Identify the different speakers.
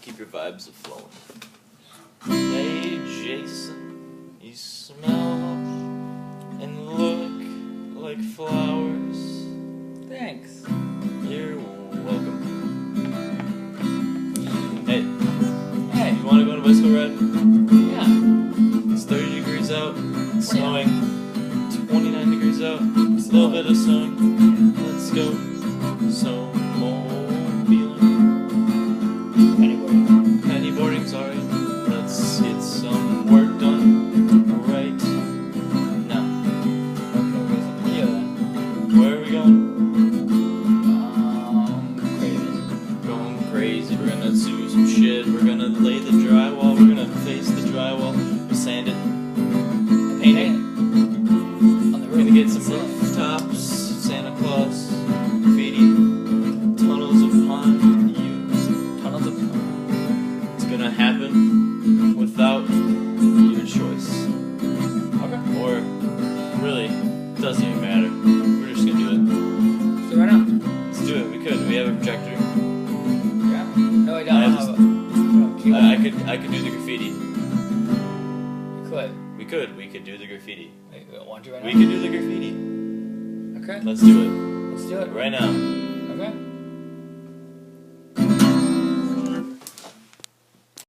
Speaker 1: keep your vibes aflowing. Hey Jason, you smell and look like flowers.
Speaker 2: Thanks.
Speaker 1: You're welcome. Hey, you want to go on a bicycle ride?
Speaker 2: Yeah.
Speaker 1: It's 30 degrees out, it's snowing, 29 degrees out, it's a little bit of snowing. Let's go. Pennyboarding, sorry. Let's get some work done right now.
Speaker 2: Okay, where's the video then?
Speaker 1: Where are we going?
Speaker 2: Crazy.
Speaker 1: Going crazy. We're gonna do some shit. We're gonna lay the drywall. We're gonna face the drywall. We'll sand it. Paint it.
Speaker 2: On the roof.
Speaker 1: We're gonna get some rooftops. Santa Claus. Graffiti. Tunnels of pond.
Speaker 2: Tunnels of
Speaker 1: It's gonna happen without your choice.
Speaker 2: Okay.
Speaker 1: Or, really, it doesn't even matter. We're just gonna do it.
Speaker 2: So right now.
Speaker 1: Let's do it. We could. We have a projector.
Speaker 2: Yeah. No, I don't have a
Speaker 1: I could do the graffiti.
Speaker 2: You could.
Speaker 1: We could do the graffiti.
Speaker 2: Wait, want to right now?
Speaker 1: We could do the graffiti.
Speaker 2: Okay.
Speaker 1: Let's do it.
Speaker 2: Let's do it.
Speaker 1: Right now.